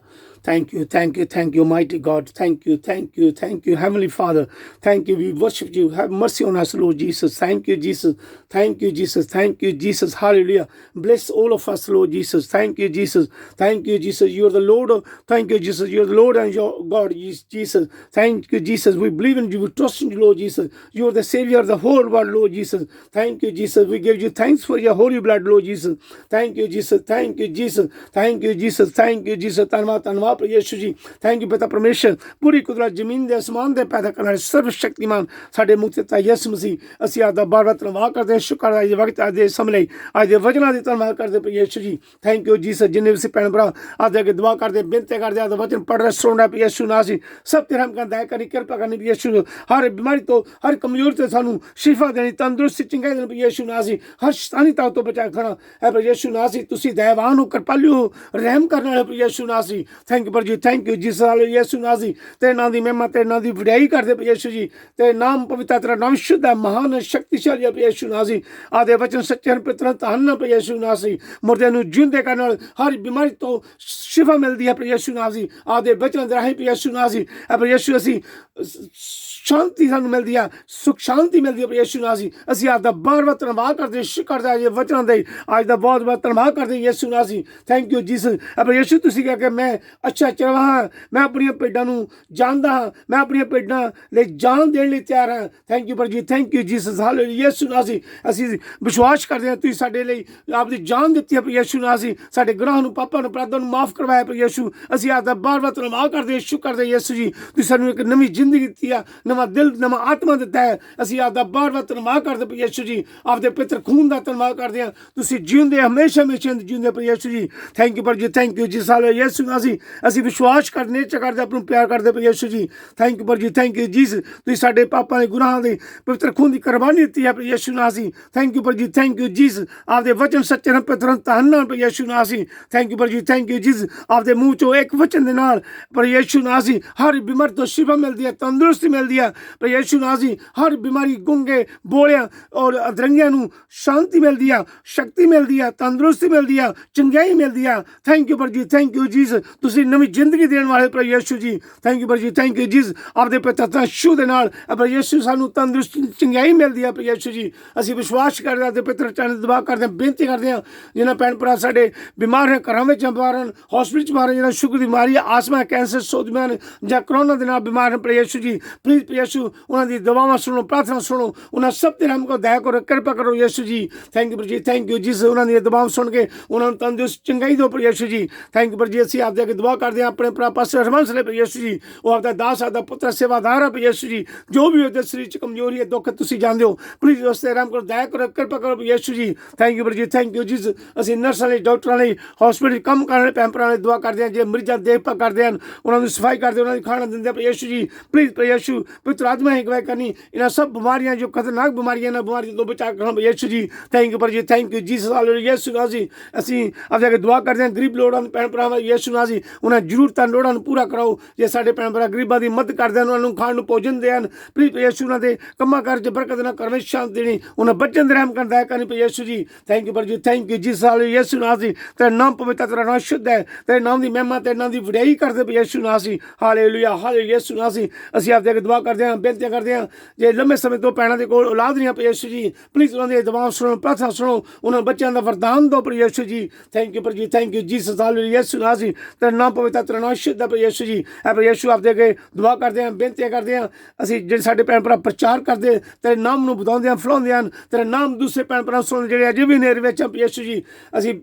Speaker 1: Thank you, mighty God. Thank you, Heavenly Father. Thank you. We worship you. Have mercy on us, Lord Jesus. Thank you, Jesus. Thank you, Jesus. Thank you, Jesus. Hallelujah. Bless all of us, Lord Jesus. Thank you, Jesus. Thank you, Jesus. You are the Lord. Thank you, Jesus. You are the Lord and your God, Jesus. Thank you, Jesus. We believe in you. We trust in you, Lord Jesus. You are the Savior of the whole world, Lord Jesus. Thank you, Jesus. We give you thanks for your holy blood, Lord Jesus. Thank you, Jesus. Thank you, Jesus. Thank you, Jesus. Thank you, Jesus. ਧੰਨਵਾਦ ਪ੍ਰਭੂ ਯਿਸੂ ਜੀ। Thank you ਪਿਤਾ ਪਰਮੇਸ਼ਰ, ਪੂਰੀ ਕੁਦਰਤ ਜ਼ਮੀਨ ਦੇ ਅਸਮਾਨ ਦੇ ਪੈਦਾ ਕਰਨ ਵਾਲੇ ਸਰਵ ਸ਼ਕਤੀਮਾਨ ਸਾਡੇ ਮੁਕਤੀਦਾਤਾ ਯਿਸੂ ਮਸੀਹ, ਅਸੀਂ ਆਪਦਾ ਬਾਰ-ਬਾਰ ਧੰਨਵਾਦ ਕਰਦੇ ਹਾਂ। ਸ਼ੁਕਰ ਹੈ ਅੱਜ ਦੇ ਵਕਤ, ਅੱਜ ਦੇ ਸਮੇਂ ਲਈ, ਅੱਜ ਦੇ ਵਚਨਾਂ ਦੀ ਧੰਨਵਾਦ ਕਰਦੇ ਪ੍ਰਭੂ ਯਿਸੂ ਜੀ। Thank you Jesus. ਜਿੰਨੇ ਵੀ ਅਸੀਂ ਭੈਣ ਭਰਾ ਆਪਦੇ ਅੱਗੇ ਦੁਆ ਕਰਦੇ, ਬੇਨਤੀ ਕਰਦੇ, ਆਪਦਾ ਵਚਨ ਪੜ੍ਹ ਰਹੇ, ਸੁਣ ਰਹੇ ਪ੍ਰਭੂ ਯਿਸੂ ਨਾਮ ਸੀ। ਸਭ ਤੇ ਰਹਿਮ ਕਰਨ, ਦਇਆ ਕਰਨੀ, ਕਿਰਪਾ ਕਰਨੀ ਪ੍ਰਭੂ ਯਿਸੂ। ਹਰ ਬਿਮਾਰੀ ਤੋਂ, ਹਰ ਕਮਜ਼ੋਰੀ ਤੋਂ ਸਾਨੂੰ ਸ਼ਿਫਾ ਦੇਣੀ, ਤੰਦਰੁਸਤੀ, ਚੰਗਾਈ ਦੇਣੀ ਪ੍ਰਭੂ ਯਿਸੂ ਨਾਮ ਸੀ। ਹਰ ਸ਼ੈਤਾਨੀ ਤਾਕਤ ਤੋਂ ਬਚਾ ਖਾਣਾ ਹੈ ਪ੍ਰਭੂ ਯਿਸੂ ਨਾਮ ਸੀ। ਤੁਸੀਂ ਦਇਆਵਾਨ ਹੋ, ਕਿਰਪਾਲੂ ਹੋ, ਰਹਿਮ ਕਰਨ ਵਾਲੇ ਪ੍ਰਭੂ ਯਿਸੂ ਨਾਮ ਸੀ। ਥੈਂਕ ਯੂ ਜੀ। Thank you Jesus. ਹਾਲੇਲੂਇਆ ਯਿਸੂ ਨਾਮ ਸੀ। ਤੇਰੇ ਨਾਮ ਦੀ ਮਹਿਮਾ, ਤੇਰੇ ਨਾਮ ਦੀ ਵਡਿਆਈ ਕਰਦੇ ਪ੍ਰਭੂ ਯਿਸੂ ਜੀ। ਤੇਰੇ ਨਾਮ ਪਵਿੱਤਰ, ਤੇਰਾ ਨਾਮ ਸ਼ੁੱਧ ਹੈ, ਮਹਾਨ ਹੈ, ਸ਼ਕਤੀਸ਼ਾਲੀ ਹੈ ਪ੍ਰਭੂ ਯਿਸੂ ਨਾਮ ਸੀ। ਆਦੇ ਵਚਨ ਸੱਚੇ ਹਨ, ਪਿਤਰਾਂ ਧੰਨ ਪ੍ਰਭੂ ਯਿਸੂ ਨਾਮ ਸੀ। ਮੁਰਦਿਆਂ ਨੂੰ ਜਿਉਂਦੇ ਕਰਨ ਨਾਲ ਹਰ ਬਿਮਾਰੀ ਤੋਂ ਸ਼ਿਫਾ ਮਿਲਦੀ ਹੈ ਪ੍ਰਭੂ ਯਿਸੂ ਨਾਮ ਸੀ। ਆਦੇ ਵਚਨ ਦੇ ਰਾਹੀਂ ਪ੍ਰਭੂ ਯਿਸੂ ਨਾਮ ਸੀ। ਪ੍ਰਭੂ ਯਿਸੂ ਅਸੀਂ ਸ਼ਾਂਤੀ ਸਾਨੂੰ ਮਿਲਦੀ ਆ, ਸੁਖ ਸ਼ਾਂਤੀ ਮਿਲਦੀ ਹੈ ਪ੍ਰਭੂ ਯਿਸੂ ਨਾਮ ਸੀ। ਅਸੀਂ ਆਪਦਾ ਬਾਰ-ਬਾਰ ਧੰਨਵਾਦ ਕਰਦੇ, ਸ਼ੁਕਰ ਕਰਦੇ ਅੱਜ ਵਚਨਾਂ ਦੇ, ਅੱਜ ਦਾ ਬਹੁਤ ਧੰਨਵਾਦ ਕਰਦੇ ਯਿਸੂ ਨਾਮ ਸੀ। Thank you Jesus. ਪ੍ਰਭੂ ਯਿਸੂ ਤੁਸੀਂ ਕਿਹਾ ਕਿ ਮੈਂ ਅੱਛਾ ਚਰਵਾਹਾ ਹਾਂ, ਮੈਂ ਆਪਣੀਆਂ ਭੇਡਾਂ ਨੂੰ ਜਾਣਦਾ ਹਾਂ, ਮੈਂ ਆਪਣੀਆਂ ਭੇਡਾਂ ਲਈ ਜਾਨ ਦੇਣ ਲਈ ਤਿਆਰ ਹਾਂ। ਥੈਂਕ ਯੂ ਜੀ। Thank you Jesus. ਹਾਲੇਲੂਇਆ ਯਿਸੂ ਨਾਮ ਸੀ। ਅਸੀਂ ਵਿਸ਼ਵਾਸ ਕਰਦੇ ਹਾਂ ਤੁਸੀਂ ਸਾਡੇ ਲਈ ਆਪਦੀ ਜਾਨ ਦਿੱਤੀ ਹੈ ਪ੍ਰਭੂ ਯਿਸੂ ਨਾਮ ਸੀ। ਸਾਡੇ ਗੁਨਾਹਾਂ ਨੂੰ, ਪਾਪਾਂ ਨੂੰ, ਅਪਰਾਧਾਂ ਨੂੰ ਮਾਫ ਕਰਵਾਇਆ ਪ੍ਰਭੂ ਯਿਸੂ। ਅਸੀਂ ਆਪਦਾ ਬਾਰ-ਬਾਰ ਧੰਨਵਾਦ ਕਰਦੇ, ਸ਼ੁਕਰ ਕਰਦੇ ਯਿਸੂ ਜੀ। ਤੁਸੀਂ ਸਾਨੂੰ ਇੱਕ ਨਵੀਂ ਜ਼ਿੰਦਗੀ ਦਿੱਤੀ ਆ, ਨਵਾਂ ਦਿਲ, ਨਵਾਂ ਆਤਮਾ ਦਿੱਤਾ ਹੈ। ਅਸੀਂ ਆਪਦਾ ਬਾਰ-ਬਾਰ ਧੰਨਵਾਦ ਕਰਦੇ ਪ੍ਰਭੂ ਯਿਸੂ ਜੀ। ਆਪਦੇ ਪਿੱਤਰ ਖੂਨ ਦਾ ਧੰਨਵਾਦ ਕਰਦੇ ਹਾਂ। ਤੁਸੀਂ ਜਿਉਂਦੇ, ਹਮੇਸ਼ਾ ਜਿਉਂਦੇ ਪ੍ਰਭੂ ਯਿਸੂ ਜੀ। ਥੈਂਕ ਯੂ ਜੀ। ਥੈਂਕ ਯੂ ਜੀ। ਸਾਲੇ ਯਿਸੂ ਨਾਮ ਸੀ। ਅਸੀਂ ਵਿਸ਼ਵਾਸ ਕਰਦੇ, ਕਰਦੇ, ਆਪ ਨੂੰ ਪਿਆਰ ਕਰਦੇ ਪ੍ਰਭੂ ਯਿਸੂ ਜੀ। ਥੈਂਕ ਯੂ ਜੀ। Thank you Jesus. ਤੁਸੀਂ ਸਾਡੇ ਪਾਪਾਂ ਦੇ, ਗੁਨਾਹਾਂ ਦੇ ਪਵਿੱਤਰ ਖੂਨ ਦੀ ਕੁਰਬਾਨੀ ਦਿੱਤੀ ਹੈ ਪ੍ਰਭੂ ਯਿਸੂ ਨਾਮ ਸੀ। ਥੈਂਕ ਯੂ ਜੀ। Thank you Jesus. ਆਪਦੇ ਵਚਨ ਸੱਚੇ ਹਨ, ਪਿਤਰਾਂ ਧੰਨ ਪ੍ਰਭੂ ਯਿਸੂ ਨਾਮ ਸੀ। ਥੈਂਕ ਯੂ ਜੀ। Thank you Jesus. ਆਪਦੇ ਮੂੰਹ ਚੋਂ ਇੱਕ ਵਚਨ ਦੇ ਨਾਲ ਪ੍ਰਭੂ ਯਿਸੂ ਨਾਮ ਸੀ ਹਰ ਬਿਮਾਰੀ ਤੋਂ ਸ਼ਿਫਾ ਮਿਲਦੀ ਹੈ, ਤੰਦਰੁਸਤੀ ਮਿਲਦੀ ਹੈ ਪ੍ਰਭੂ ਯਿਸੂ ਨਾਮ ਸੀ। ਹਰ ਬਿਮਾਰੀ, ਗੁੰਗੇ, ਬੋਲਿਆਂ ਔਰ ਅਧਰੰਗੀਆਂ ਨੂੰ ਸ਼ਾਂਤੀ ਮਿਲਦੀ ਆ, ਸ਼ਕਤੀ ਮਿਲਦੀ ਆ, ਤੰਦਰੁਸਤੀ ਮਿਲਦੀ ਆ, ਚੰਗਿਆਈ ਮਿਲਦੀ ਆ। ਥੈਂਕ ਯੂ ਜੀ। Thank you Jesus. ਤੁਸੀਂ ਨਵੀਂ ਜ਼ਿੰਦਗੀ ਦੇਣ ਵਾਲੇ ਪ੍ਰਭੂ ਯਿਸੂ ਜੀ। ਥੈਂਕ ਯੂ ਜੀ। Thank you Jesus. ਆਪਦੇ ਪਿਤਾ ਸ਼ੂ ਦੇ ਨਾਲ ਪ੍ਰਭੂ ਯਿਸੂ ਸਾਨੂੰ ਤੰਦਰੁਸਤੀ, ਚੰਗਿਆਈ ਮਿਲਦੀ ਆ ਪ੍ਰਭੂ ਯਿਸੂ ਜੀ। ਅਸੀਂ ਵਿਸ਼ਵਾਸ ਕਰਦੇ ਹਾਂ ਤੇ ਪਿੱਤਰ ਚਰਨ ਦੁਆ ਕਰਦੇ ਹਾਂ, ਬੇਨਤੀ ਕਰਦੇ ਹਾਂ। ਜਿਹਨਾਂ ਭੈਣ ਭਰਾ ਸਾਡੇ ਬਿਮਾਰ ਹੈ, ਘਰਾਂ ਵਿੱਚ ਬਿਮਾਰ ਹਨ, ਹਸਪੀਟਲ 'ਚ ਬਿਮਾਰ, ਜਿਹਨਾਂ ਸ਼ੂਗਰ ਦੀ ਬਿਮਾਰੀ, ਆਸਮਾ, ਕੈਂਸਰ, ਸੋਜਮਾਂ ਜਾਂ ਕਰੋਨਾ ਦੇ ਨਾਲ ਬਿਮਾਰ ਹਨ ਪ੍ਰਭੂ ਯਿਸੂ ਜੀ। ਪਲੀਜ਼ ਪ੍ਰਭੂ ਯਿਸੂ ਉਹਨਾਂ ਦੀ ਦਵਾਵਾਂ ਸੁਣੋ, ਪ੍ਰਾਰਥਨਾ ਸੁਣੋ, ਉਹਨਾਂ ਸਭ ਤੇ ਰਹਿਮ ਕਰੋ, ਦਇਆ ਕਰੋ, ਕਿਰਪਾ ਕਰੋ ਯਿਸੂ ਜੀ। ਥੈਂਕ ਯੂ ਜੀ। Thank you Jesus. ਉਹਨਾਂ ਦੀਆਂ ਦਵਾਵਾਂ ਸੁਣ ਕੇ ਉਹਨਾਂ ਨੂੰ ਤੰਦਰੁਸਤ, ਚੰਗਾਈ ਦਿਓ ਪ੍ਰਭੂ ਯਿਸੂ ਜੀ। ਥੈਂਕ ਯੂ ਜੀ। ਅਸੀਂ ਆਪਦੇ ਅੱਗੇ ਦੁਆ ਕਰਦੇ ਹਾਂ ਆਪਣੇ ਭਰਾ ਪਾਸਟਰ ਹਰਬੰਸ ਲਈ ਪ੍ਰਭੂ ਯਿਸੂ ਜੀ। ਉਹ ਆਪਦਾ ਦਾਸ, ਆਪਦਾ ਪੁੱਤਰ, ਸੇਵਾਦਾਰ ਹੈ ਪ੍ਰਭੂ ਯਿਸੂ ਜੀ। ਜੋ ਵੀ ਉਹਦੇ ਸਰੀਰ 'ਚ ਕਮਜ਼ੋਰੀ ਹੈ, ਦੁੱਖ ਤੁਸੀਂ ਜਾਣਦੇ ਹੋ, ਪਲੀਜ਼ ਉਸ ਤੇ ਰਹਿਮ ਕਰੋ, ਦਇਆ ਕਰੋ, ਕਿਰਪਾ ਕਰੋ ਪ੍ਰਭੂ ਯਿਸੂ ਜੀ। ਥੈਂਕ ਯੂ ਜੀ। Thank you Jesus. ਅਸੀਂ ਨਰਸਾਂ ਲਈ, ਡਾਕਟਰਾਂ ਲਈ, ਹਸਪੀਟਲ ਕੰਮ ਕਰਨ ਵਾਲੇ ਭੈਣ ਭਰਾਵਾਂ ਲਈ ਦੁਆ ਕਰਦੇ ਹਾਂ। ਜੇ ਮਰੀਜ਼ਾਂ ਦੀ ਦੇਖਭਾਲ ਕਰਦੇ ਹਨ, ਉਹਨਾਂ ਨੂੰ ਸਫਾਈ ਕਰਦੇ, ਉਹਨਾਂ ਨੂੰ ਖਾਣਾ ਦਿੰਦੇ ਪ੍ਰਭੂ ਯਿਸੂ ਜੀ। ਪਲੀਜ਼ ਪ੍ਰਭੂ ਯਿਸੂ ਪਵਿੱਤਰ ਆਤਮਾ ਹੀ ਅਗਵਾਈ ਕਰਨੀ ਇਹਨਾਂ ਸਭ ਬਿਮਾਰੀਆਂ, ਜੋ ਖਤਰਨਾਕ ਬਿਮਾਰੀਆਂ, ਇਹਨਾਂ ਬਿਮਾਰੀਆਂ ਤੋਂ ਬਚਾ ਕਰਨਾ ਪ੍ਰਭੂ ਯਿਸੂ ਜੀ। ਥੈਂਕ ਯੂ ਜੀ। Thank you Jesus. ਹਾਲੇਲੂਇਆ ਯਿਸੂ ਨਾਮ ਸੀ। ਅਸੀਂ ਆਪਦੇ ਅੱਗੇ ਦੁਆ ਕਰਦੇ ਹਾਂ, ਗਰੀਬ ਲੋੜਾਂ ਭੈਣ ਭਰਾਵਾਂ ਯਿਸੂ ਨਾਮ ਸੀ। ਉਹਨਾਂ ਜ਼ਰੂਰਤਾਂ, ਲੋੜਾਂ ਨੂੰ ਪੂਰਾ ਕਰਾਓ। ਜੇ ਸਾਡੇ ਭੈਣ ਭਰਾ ਗਰੀਬਾਂ ਦੀ ਮਦਦ ਕਰਦੇ ਹਨ, ਉਹਨਾਂ ਨੂੰ ਖਾਣ ਨੂੰ ਭੋਜਨ ਦੇਣ, ਪਲੀਜ਼ ਯਿਸੂ ਉਹਨਾਂ ਦੇ ਕੰਮਾਂ ਕਾਰਾਂ 'ਚ ਬਰਕਤ ਦੇਣਾ, ਘਰ ਵਿੱਚ ਸ਼ਾਂਤੀ ਦੇਣੀ, ਉਹਨਾਂ ਬੱਚਿਆਂ ਦੇ ਰਹਿਮ ਕਰਨ, ਦਇਆ ਕਰਨੀ ਪ੍ਰਭੂ ਯਿਸੂ ਜੀ। ਥੈਂਕ ਯੂ ਜੀ। Thank you Jesus. ਹਾਲੇਲੂਇਆ ਯਿਸੂ ਨਾਮ ਸੀ। ਤੇਰਾ ਨਾਮ ਪਵਿੱਤਰ, ਤੇਰਾ ਨਾਮ ਸ਼ੁੱਧ ਹੈ, ਤੇਰੇ ਨਾਮ ਦੀ ਮਹਿਮਾ, ਤੇਰੇ ਨਾਮ ਦੀ ਵਡਿਆਈ ਕਰਦੇ ਪ੍ਰਭੂ ਯਿਸੂ ਨਾਮ ਸੀ। ਹਾਲੇਲੂਇਆ। ਹਾਲੇਲੂਇਆ ਯਿਸੂ ਨਾਮ ਸੀ। ਅਸੀਂ ਆਪਦੇ ਅੱਗੇ ਦੁਆ ਕਰਦੇ ਹਾਂ, ਬੇਨਤੀ ਕਰਦੇ ਹਾਂ। ਜੇ ਲੰਮੇ ਸਮੇਂ ਤੋਂ ਭੈਣਾਂ ਦੇ ਕੋਲ ਔਲਾਦ ਨਹੀਂ ਹੈ ਪ੍ਰਭੂ ਯਿਸੂ ਜੀ, ਪਲੀਜ਼ ਉਹਨਾਂ ਦੀ ਦੁਆ ਸੁਣੋ, ਪ੍ਰਾਰਥਨਾ ਸੁਣੋ, ਉਹਨਾਂ ਬੱਚਿਆਂ ਦਾ ਵਰਦਾਨ ਦਿਓ ਪ੍ਰਭੂ ਯਿਸੂ ਜੀ। ਥੈਂਕ ਯੂ ਜੀ। Thank you Jesus. ਹਾਲੇਲੂਇਆ ਯਿਸੂ ਨਾਮ ਸੀ। ਤੇਰਾ ਨਾਮ ਪਵਿੱਤਰ, ਤੇਰਾ ਨਾਮ ਸ਼ੁੱਧ ਹੈ ਪ੍ਰਭੂ ਯਿਸੂ ਜੀ। ਪ੍ਰਭੂ ਯਿਸੂ ਆਪਦੇ ਅੱਗੇ ਦੁਆ ਕਰਦੇ ਹਾਂ, ਬੇਨਤੀ ਕਰਦੇ ਹਾਂ। ਅਸੀਂ ਜਿਹੜੇ ਸਾਡੇ ਭੈਣ ਭਰਾ ਪ੍ਰਚਾਰ ਕਰਦੇ, ਤੇਰੇ ਨਾਮ ਨੂੰ ਵਧਾਉਂਦੇ ਹਨ, ਫੈਲਾਉਂਦੇ ਹਨ, ਤੇਰਾ ਨਾਮ ਦੂਸਰੇ ਭੈਣ ਭਰਾ ਸੁਣਦੇ ਜਿਹੜੇ ਅਜੇ ਵੀ ਨੇੜੇ ਵਿੱਚ ਪ੍ਰਭੂ ਯਿਸੂ ਜੀ। ਅਸੀਂ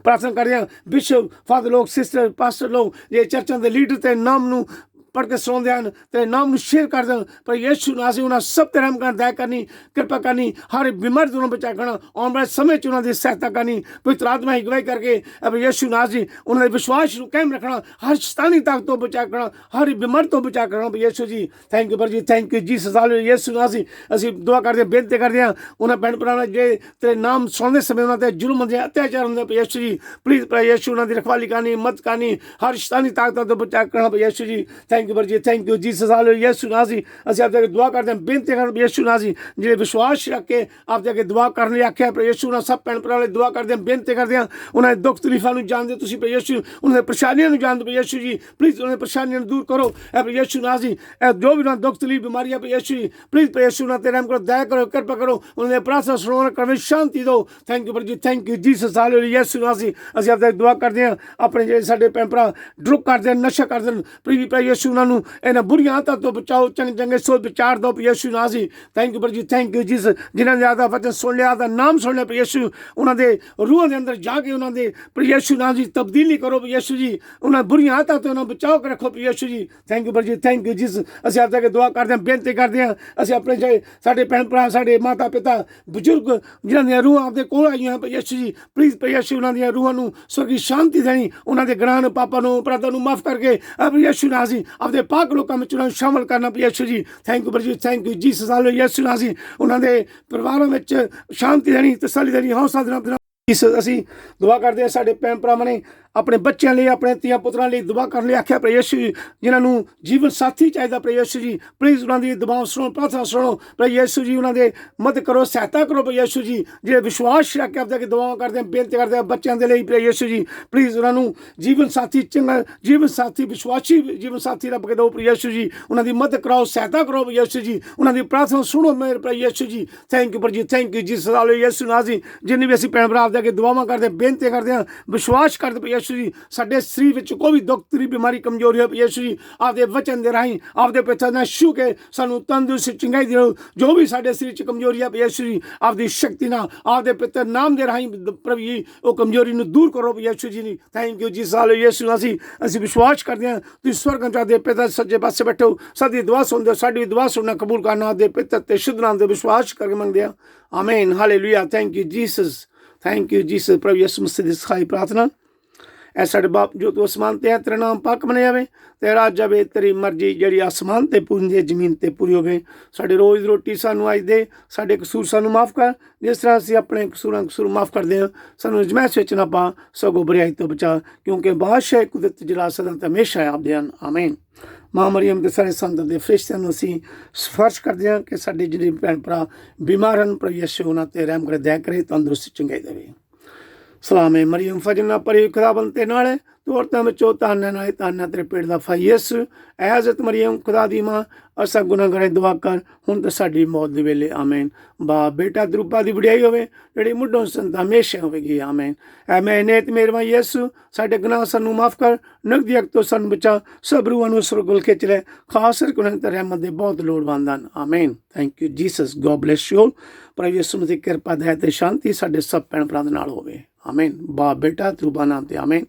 Speaker 1: ਪ੍ਰਾਰਥਨਾ ਕਰਦੇ ਹਾਂ, ਬਿਸ਼ਪ, ਫਾਦਰ ਲੋਕ, ਸਿਸਟਰ, ਪਾਸਟਰ ਲੋਕ, ਜੇ ਚਰਚਾਂ ਦੇ ਲੀਡਰ ਤੇ ਨਾਮ ਨੂੰ ਪੜ੍ਹ ਕੇ ਸੁਣਾਉਂਦੇ ਹਨ, ਤੇਰੇ ਨਾਮ ਨੂੰ ਸ਼ੇਅਰ ਕਰਦੇ ਹਨ ਪਰ ਯਿਸੂ ਨਾਮ ਸੀ। ਉਹਨਾਂ ਸਭ ਤੇ ਰਹਿਮ ਕਰਨ, ਦਇਆ ਕਰਨੀ, ਕਿਰਪਾ ਕਰਨੀ, ਹਰ ਬਿਮਾਰੀ ਤੋਂ ਬਚਾ ਕਰਨਾ, ਆਉਣ ਵਾਲੇ ਸਮੇਂ 'ਚ ਉਹਨਾਂ ਦੀ ਸਹਾਇਤਾ ਕਰਨੀ, ਪਵਿੱਤਰ ਆਤਮਾ ਦੀ ਅਗਵਾਈ ਕਰਕੇ ਯਿਸੂ ਨਾਮ ਸੀ। ਉਹਨਾਂ ਦੇ ਵਿਸ਼ਵਾਸ ਨੂੰ ਕਾਇਮ ਰੱਖਣਾ, ਹਰ ਸ਼ੈਤਾਨੀ ਤਾਕਤ ਤੋਂ ਬਚਾ ਕਰਨਾ, ਹਰ ਬਿਮਾਰੀ ਤੋਂ ਬਚਾ ਕਰਨਾ ਯਿਸੂ ਜੀ। ਥੈਂਕ ਯੂ ਜੀ। Thank you Jesus. ਹਾਲੇਲੂਇਆ ਯਿਸੂ ਨਾਮ ਸੀ। ਅਸੀਂ ਦੁਆ ਕਰਦੇ, ਬੇਨਤੀ ਕਰਦੇ ਹਾਂ ਉਹਨਾਂ ਭੈਣ ਭਰਾਵਾਂ ਜੇ ਤੇਰੇ ਨਾਮ ਸੁਣਦੇ ਸਮੇਂ ਉਹਨਾਂ ਤੇ ਜ਼ੁਲਮ ਹੁੰਦੇ, ਅਤਿਆਚਾਰ ਹੁੰਦੇ ਯਿਸੂ ਜੀ, ਪਲੀਜ਼ ਯਿਸੂ ਉਹਨਾਂ ਦੀ ਰਖਵਾਲੀ ਕਰਨੀ, ਮਦਦ ਕਰਨੀ, ਹਰ ਸ਼ੈਤਾਨੀ ਤਾਕਤ ਤੋਂ ਬਚਾ ਕਰਨਾ ਯਿਸੂ ਜੀ। ਥੈਂਕ ਯੂ ਪਰ ਜੀ, ਥੈਂਕ ਯੂ ਜੀਸਸ। ਹਾਲੇਲੂਇਆ। ਯਿਸੂ ਨਾਮ ਸੀ ਅਸੀਂ ਆਪ ਦੇ ਅੱਗੇ ਦੁਆ ਕਰਦੇ ਹਾਂ, ਬੇਨਤੀ ਕਰਦੇ ਹਾਂ ਯਿਸੂ ਨਾਮ ਸੀ, ਜਿਹੜੇ ਵਿਸ਼ਵਾਸ ਰੱਖ ਕੇ ਆਪ ਦੇ ਅੱਗੇ ਦੁਆ ਕਰਨ ਲਈ ਆਖਿਆ ਪਰ ਯਿਸੂ ਨਾਲ ਸਭ ਭੈਣ ਭਰਾ ਲਈ ਦੁਆ ਕਰਦੇ ਹਾਂ, ਬੇਨਤੀ ਕਰਦੇ ਹਾਂ। ਉਹਨਾਂ ਦੇ ਦੁੱਖ ਤਕਲੀਫਾਂ ਨੂੰ ਜਾਣਦੇ ਤੁਸੀਂ ਪਰ ਯਿਸੂ, ਉਹਨਾਂ ਦੇ ਪਰੇਸ਼ਾਨੀਆਂ ਨੂੰ ਜਾਣਦੇ ਪਰ ਯਿਸੂ ਜੀ, ਪਲੀਜ਼ ਉਹਨਾਂ ਦੀ ਪਰੇਸ਼ਾਨੀਆਂ ਨੂੰ ਦੂਰ ਕਰੋ ਪਰ ਯਿਸੂ ਨਾਮ ਸੀ। ਜੋ ਵੀ ਉਹਨਾਂ ਦੁੱਖ ਤਕਲੀਫ ਬਿਮਾਰੀਆਂ ਪਰ ਯਿਸੂ ਜੀ, ਪਲੀਜ਼ ਪਰ ਯਿਸੂ ਨਾਲ ਤੇ ਰਹਿਮ ਕਰੋ, ਦਇਆ ਕਰੋ, ਕਿਰਪਾ ਕਰੋ, ਉਹਨਾਂ ਦੇ ਪ੍ਰਾਰਥਨਾ ਸੁਣੋ, ਕਰਵੇ ਸ਼ਾਂਤੀ ਦਿਓ। ਥੈਂਕ ਯੂ ਪਰ ਜੀ, ਥੈਂਕ ਯੂ ਜੀਸਸ। ਹਾਲੇਲੂਇਆ। ਯਿਸੂ ਨਾਮ ਸੀ ਅਸੀਂ ਆਪ ਦੇ ਦੁਆ ਕਰਦੇ ਹਾਂ। ਆਪਣੇ ਜਿਹੜੇ ਸਾਡੇ ਭੈਣ ਭਰਾ ਡਰੁੱਗ ਕਰਦੇ ਹਨ, ਨਸ਼ਾ ਕਰਦੇ ਹਨ, ਪਰ ਯਿਸੂ ਉਹਨਾਂ ਨੂੰ ਇਹਨਾਂ ਬੁਰੀਆਂ ਆਦਤਾਂ ਤੋਂ ਬਚਾਓ, ਚੰਗੇ ਚੰਗੇ ਸੋਚ ਵਿਚਾਰ ਦਿਓ ਯਿਸੂ ਨਾਮ ਸੀ। ਥੈਂਕ ਯੂ ਪਰ ਜੀ, ਥੈਂਕ ਯੂ ਜੀਸਸ। ਜਿਨ੍ਹਾਂ ਨੇ ਆਦਾ ਵਚਨ ਸੁਣ ਲਿਆ, ਦਾ ਨਾਮ ਸੁਣ ਲਿਆ ਪਰ ਯਿਸੂ, ਉਹਨਾਂ ਦੇ ਰੂਹਾਂ ਦੇ ਅੰਦਰ ਜਾ ਕੇ ਉਹਨਾਂ ਦੇ ਪਰ ਯਿਸੂ ਨਾਮ ਜੀ ਤਬਦੀਲੀ ਕਰੋ ਯਿਸੂ ਜੀ, ਉਹਨਾਂ ਬੁਰੀਆਂ ਆਦਤਾਂ ਤੋਂ ਉਹਨਾਂ ਬਚਾਓ ਕੇ ਰੱਖੋ ਯਿਸੂ ਜੀ। ਥੈਂਕ ਯੂ ਪਰ ਜੀ, ਥੈਂਕ ਯੂ ਜੀਸਸ। ਅਸੀਂ ਆਪ ਦੇ ਦੁਆ ਕਰਦੇ ਹਾਂ, ਬੇਨਤੀ ਕਰਦੇ ਹਾਂ। ਅਸੀਂ ਆਪਣੇ ਸਾਡੇ ਭੈਣ ਭਰਾ, ਸਾਡੇ ਮਾਤਾ ਪਿਤਾ, ਬਜ਼ੁਰਗ ਜਿਨ੍ਹਾਂ ਦੀਆਂ ਰੂਹਾਂ ਆਪਦੇ ਕੋਲ ਆਈਆਂ ਪਰ ਯਿਸੂ ਜੀ, ਪਲੀਜ਼ ਪਰ ਯਿਸੂ ਉਹਨਾਂ ਦੀਆਂ ਰੂਹਾਂ ਨੂੰ ਸਵਰਗੀ ਸ਼ਾਂਤੀ ਦੇਣੀ, ਉਹਨਾਂ ਦੇ ਗੁਨਾਹ ਨੂੰ, ਪਾਪਾਂ ਨੂੰ, ਅਪਰਾਧਾਂ ਨੂੰ ਮਾਫ ਕਰਕੇ ਯਿਸੂ ਨਾਮ ਸੀ ਆਪਦੇ ਪਾਕ ਲੋਕਾਂ ਵਿੱਚ ਉਹਨਾਂ ਨੂੰ ਸ਼ਾਮਲ ਕਰਨਾ ਯਿਸੂ ਜੀ। ਥੈਂਕ ਯੂ ਪਰ ਜੀ, ਥੈਂਕ ਯੂ ਜੀਸਸ। ਹਾਲੇਲੂਇਆ। ਯਿਸੂ ਨਾਮ ਸੀ ਉਹਨਾਂ ਦੇ ਪਰਿਵਾਰਾਂ ਵਿੱਚ ਸ਼ਾਂਤੀ ਦੇਣੀ, ਤਸੱਲੀ ਦੇਣੀ, ਹੌਸਲਾ ਦੇਣਾ। ਅਸੀਂ ਦੁਆ ਕਰਦੇ ਹਾਂ ਸਾਡੇ ਭੈਣ ਭਰਾਵਾਂ ਨੇ ਆਪਣੇ ਬੱਚਿਆਂ ਲਈ, ਆਪਣੇ ਧੀਆਂ ਪੁੱਤਰਾਂ ਲਈ ਦੁਆ ਕਰਨ ਲਈ ਆਖਿਆ ਪਰ ਯਿਸੂ ਜੀ, ਜਿਨ੍ਹਾਂ ਨੂੰ ਜੀਵਨ ਸਾਥੀ ਚਾਹੀਦਾ ਪਰ ਯਿਸੂ ਜੀ, ਪਲੀਜ਼ ਉਹਨਾਂ ਦੀ ਦੁਆ ਸੁਣੋ, ਪ੍ਰਾਰਥਨਾ ਸੁਣੋ ਪਰ ਯਿਸੂ ਜੀ, ਉਹਨਾਂ ਦੇ ਮਦਦ ਕਰੋ, ਸਹਾਇਤਾ ਕਰੋ ਪਰ ਯਿਸੂ ਜੀ। ਜਿਹੜੇ ਵਿਸ਼ਵਾਸ ਰੱਖ ਕੇ ਆਪਦੇ ਦੁਆਵਾਂ ਕਰਦੇ ਹਾਂ, ਬੇਨਤੀ ਕਰਦੇ ਹਾਂ ਬੱਚਿਆਂ ਦੇ ਲਈ ਪਰ ਯਿਸੂ ਜੀ, ਪਲੀਜ਼ ਉਹਨਾਂ ਨੂੰ ਜੀਵਨ ਸਾਥੀ, ਚੰਗਾ ਜੀਵਨ ਸਾਥੀ, ਵਿਸ਼ਵਾਸੀ ਜੀਵਨ ਸਾਥੀ ਰੱਬ ਕੇ ਦਿਓ ਪਰ ਯਿਸੂ ਜੀ। ਉਹਨਾਂ ਦੀ ਮਦਦ ਕਰਾਓ, ਸਹਾਇਤਾ ਕਰੋ ਪਰ ਯਿਸੂ ਜੀ, ਉਹਨਾਂ ਦੀ ਪ੍ਰਾਰਥਨਾ ਸੁਣੋ ਮੇਰੇ ਪਰ ਯਿਸੂ ਜੀ। ਥੈਂਕ ਯੂ ਪਰ ਜੀ, ਥੈਂਕ ਯੂ ਜੀਸਸ। ਹਾਲੇਲੂਇਆ। ਯਿਸੂ ਨਾਮ ਸੀ ਜਿੰਨੇ ਵੀ ਅਸੀਂ ਭੈਣ ਭਰਾ ਆਪਦੇ ਅੱਗੇ ਦੁਆਵਾਂ ਕਰਦੇ, ਬੇਨਤੀ ਕਰਦੇ ਹਾਂ, ਵਿਸ਼ਵਾਸ ਕਰਦੇ ਪਰ ਯਿਸੂ ਜੀ, ਸਾਡੇ ਸਰੀਰ ਵਿੱਚ ਕੋਈ ਵੀ ਦੁੱਖ ਤਕਲੀਫ ਬਿਮਾਰੀ ਕਮਜ਼ੋਰੀ ਹੈ ਯਿਸੂ ਜੀ, ਆਪਦੇ ਵਚਨ ਦੇ ਰਾਹੀਂ ਆਪਦੇ ਪਿਤਾ ਨਾਲ ਛੂ ਕੇ ਸਾਨੂੰ ਤੰਦਰੁਸਤੀ ਚੰਗਾਈ ਦਿਓ। ਜੋ ਵੀ ਸਾਡੇ ਸਰੀਰ 'ਚ ਕਮਜ਼ੋਰੀ ਹੈ ਯਿਸੂ ਜੀ, ਆਪਦੀ ਸ਼ਕਤੀ ਨਾਲ ਆਪਦੇ ਪਿਤਾ ਨਾਮ ਦੇ ਰਾਹੀਂ ਪ੍ਰਭੂ ਜੀ ਉਹ ਕਮਜ਼ੋਰੀ ਨੂੰ ਦੂਰ ਕਰੋ ਯਿਸੂ ਜੀ। ਥੈਂਕ ਯੂ ਜੀ। ਹਾਲੇਲੂਇਆ। ਯਿਸੂ ਅਸੀਂ ਵਿਸ਼ਵਾਸ ਕਰਦੇ ਹਾਂ ਤੁਸੀਂ ਸਵਰਗਾਂ 'ਚ ਆਪਦੇ ਪਿਤਾ ਸੱਜੇ ਪਾਸੇ ਬੈਠੇ ਹੋ, ਸਾਡੀ ਦੁਆ ਸੁਣਦੇ ਹੋ, ਸਾਡੀ ਦੁਆ ਸੁਣਨਾ ਕਬੂਲ ਕਰਨਾ, ਆਪਦੇ ਪਿਤਾ ਤੇ ਸ਼ੁੱਧ ਨਾਮ ਦੇ ਵਿਸ਼ਵਾਸ ਕਰਕੇ ਮੰਗਦੇ ਹਾਂ, ਆਮੀਨ। Hallelujah. Thank you Jesus, thank you Jesus. ਪ੍ਰਭੂ ਯਿਸੂ ਮਸੀਹ ਦੀ ਸਿਖਾਈ ਪ੍ਰਾਰਥਨਾ ਐ ਸਾਡੇ ਬਾਪ ਜੋ ਤੂੰ ਅਸਮਾਨ ਤੇ ਹੈ, ਤੇਰਾ ਨਾਮ ਪਾਕ ਮੰਨਿਆ ਜਾਵੇ, ਤੇਰਾ ਰਾਜ ਜਾਵੇ, ਤੇਰੀ ਮਰਜ਼ੀ ਜਿਹੜੀ ਆਸਮਾਨ ਤੇ ਪੂਰੀ ਹੈ ਜ਼ਮੀਨ ਤੇ ਪੂਰੀ ਹੋਵੇ। ਸਾਡੇ ਰੋਜ਼ ਦੀ ਰੋਟੀ ਸਾਨੂੰ ਅੱਜ ਦੇ, ਸਾਡੇ ਕਸੂਰ ਸਾਨੂੰ ਮਾਫ ਕਰ ਜਿਸ ਤਰ੍ਹਾਂ ਅਸੀਂ ਆਪਣੇ ਕਸੂਰ ਮਾਫ ਕਰਦੇ ਹਾਂ। ਸਾਨੂੰ ਅਜ਼ਮਾਇਸ਼ ਵਿੱਚ ਨਾ ਪਾ, ਸਗੋਂ ਬੁਰਾਈ ਤੋਂ ਬਚਾ, ਕਿਉਂਕਿ ਬਾਦਸ਼ਾਹ ਕੁਦਰਤ ਜਲਾਲ ਸਦਾ ਤੇ ਹਮੇਸ਼ਾ ਆਪਦੇ ਹਨ, ਆਮੀਨ। ਮਾਂ ਮਰੀਅਮ ਦੇ ਸਾਰੇ ਸੰਤਾਂ ਦੇ ਫਰਿਸ਼ਤਿਆਂ ਨੂੰ ਅਸੀਂ ਸਿਫਾਰਿਸ਼ ਕਰਦੇ ਹਾਂ ਕਿ ਸਾਡੇ ਜਿਹੜੇ ਭੈਣ ਭਰਾ ਬਿਮਾਰ ਹਨ ਪ੍ਰਭੂ ਯਿਸੂ ਉਹਨਾਂ ਤੇ ਰਹਿਮ ਕਰੇ, ਦਇਆ ਕਰੇ, ਤੰਦਰੁਸਤੀ ਚੰਗਾਈ ਦੇਵੇ। ਸਲਾਮੇ ਮਰੀਮ ਫਜਰ ਨਾਲ ਭਰੀ ਖੁਦਾਵੰਦ ਤੇ ਨਾਲ ਤੂੰ ਔਰਤਾਂ ਵਿੱਚੋਂ ਧੰਨ ਨਾਲੇ ਧੰਨ ਤੇਰੇ ਪੇਟ ਦਾ ਫਲ ਯਿਸੂ। ਐ ਹਜ਼ਰਤ ਮਰੀਮ ਖੁਦਾ ਦੀ ਮਾਂ, ਅਸਾਂ ਗੁਨਾਹਗਾਰਾਂ ਦੁਆ ਕਰ ਹੁਣ ਤੇ ਸਾਡੀ ਮੌਤ ਦੇ ਵੇਲੇ, ਆਮੀਨ। ਬਾਪ ਬੇਟਾ ਦਰੂਪਾ ਦੀ ਵਡਿਆਈ ਹੋਵੇ ਜਿਹੜੀ ਮੁੱਢੋਂ ਸੰਤਾ ਹਮੇਸ਼ਾ ਹੋਵੇਗੀ, ਆਮੀਨ। ਐ ਮੈਂ ਨੇਤ ਮੇਰਵਾ ਯਿਸੂ ਸਾਡੇ ਗੁਨਾਹ ਸਾਨੂੰ ਮਾਫ ਕਰ, ਨਗਦੀ ਅੱਗ ਤੋਂ ਸਾਨੂੰ ਬਚਾ, ਸਭ ਰੂਹਾਂ ਨੂੰ ਸੁਰਗ ਖਿੱਚ ਲੈ, ਖਾਸ ਕਰਕੇ ਤੇ ਰਹਿਮਤ ਦੇ ਬਹੁਤ ਲੋੜਵੰਦ ਹਨ, ਆਮੀਨ। Thank you Jesus. God bless you. ਪ੍ਰਭੂ ਯਿਸੂ ਦੀ ਕਿਰਪਾ, ਦਇਆ ਤੇ ਸ਼ਾਂਤੀ ਸਾਡੇ ਸਭ ਭੈਣ ਭਰਾਵਾਂ ਦੇ ਨਾਲ ਹੋਵੇ, ਆਮੀਨ। ਬਾਪ ਬੇਟਾ ਦਰੂਪਾ ਨਾਮ ਤੇ, ਆਮੀਨ।